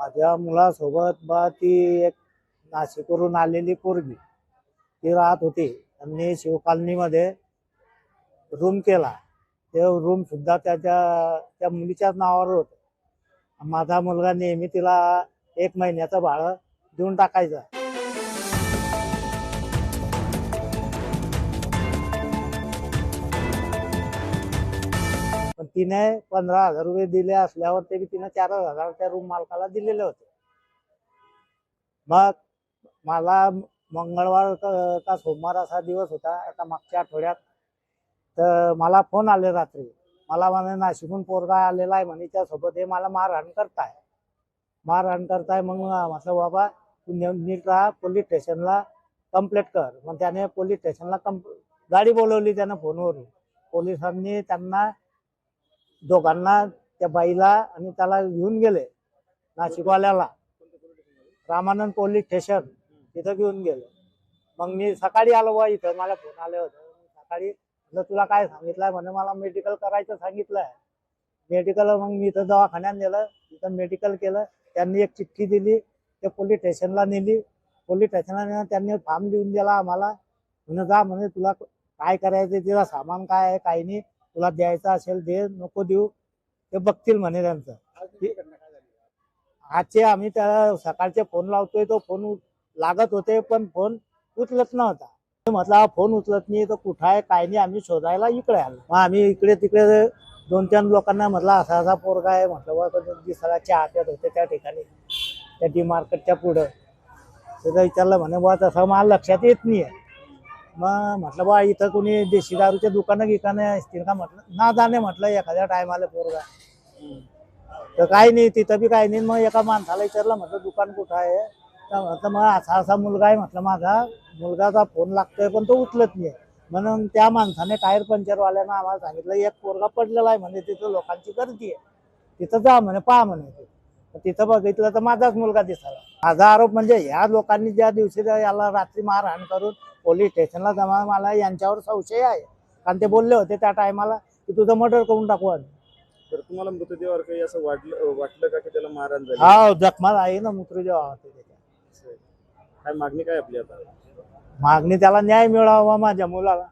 माझ्या मुलासोबत बा ती एक नाशिकवरून आलेली पोरगी ती राहत होती. त्यांनी शिवकॉलनीमध्ये रूम केला. ते रूम सुद्धा त्या मुलीच्याच नावावर होत. माझा मुलगा नेहमी तिला 1 महिन्याचं भाडं देऊन टाकायचा. पण तिने 15,000 रुपये दिले असल्यावर ते तिने 4,000 त्या रूम मालकाला दिलेले होते. मग मला मंगळवार का सोमवार असा दिवस होता आता मागच्या आठवड्यात, तर मला फोन आले रात्री. मला म्हणे नाशिकहून पोरगा आलेला आहे म्हणे, त्यासोबत हे मला मारहाण करताय. मग म्हटलं बाबा तू नीट राहा, पोलीस स्टेशनला कंप्लेंट कर. मग त्याने पोलीस स्टेशनला गाडी बोलवली त्यानं फोनवरून. पोलिसांनी त्यांना दोघांना, त्या बाईला आणि त्याला घेऊन गेले नाशिकवाल्याला, रामानंद पोलीस स्टेशन तिथं घेऊन गेले. मग मी सकाळी आलो बा इथं, मला फोन आले होते. सकाळी तुला काय सांगितलंय म्हणे, मला मेडिकल करायचं सांगितलंय. मेडिकल मग मी इथं दवाखान्यात नेलं, तिथं मेडिकल केलं. त्यांनी एक चिठ्ठी दिली, ते पोलीस स्टेशनला नेली. पोलीस स्टेशनला त्यांनी फॉर्म लिहून दिला आम्हाला. म्हणे जा म्हणे, तुला काय करायचं, तिला सामान काय आहे काही नाही, तुला द्यायचं असेल दे, नको देऊ ते बघतील म्हणे त्यांचं. आजचे आम्ही त्याला सकाळचे फोन लावतोय, तो फोन लागत होते पण फोन उचलत नव्हता. म्हटलं फोन उचलत नाही तर कुठं आहे काय नाही, आम्ही शोधायला इकडे आलो. मग आम्ही इकडे तिकडे 2-3 लोकांना म्हटलं असा असा पोरगा आहे. म्हटलं दिसायला चहा प्यात होते त्या ठिकाणी, त्या डी मार्केटच्या पुढं. त्याचं विचारलं म्हणे बा तसं मला लक्षात येत नाही आहे. मग म्हटलं बा इथं कोणी देशी दारूचे दुकानं असतील का म्हटलं. ना जाणे म्हटलं एखाद्या टायमाला पोरगा, तर काही नाही तिथं बी काही नाही. मग एका माणसाला विचारलं म्हटलं दुकान कुठं आहे, तर म्हटलं मग असा मुलगा आहे म्हटलं, माझा मुलगाचा फोन लागतोय पण तो उचलत नाही. म्हणून त्या माणसाने टायर पंचरवाल्यानं आम्हाला सांगितलं एक पोरगा पडलेला आहे म्हणजे तिथं लोकांची गर्दी आहे, तिथं जा म्हणे, पहा म्हणे. तिथं बघितलं तर माझाच मुलगा दिसाला. माझा आरोप म्हणजे ह्या लोकांनी ज्या दिवशी याला रात्री मारहाण करून पोलीस स्टेशनला जमा, मला यांच्यावर संशय आहे. कारण ते बोलले होते त्या टायमाला की तुझं मर्डर करून टाकू आम्ही. तर तुम्हाला मृतदेहावर काही असं वाटलं का की त्याला मारहाण झाली? हा, जखमा आहे ना मृतदेह. काय मागणी काय आपली आता? मागणी त्याला न्याय मिळावा माझ्या मुलाला.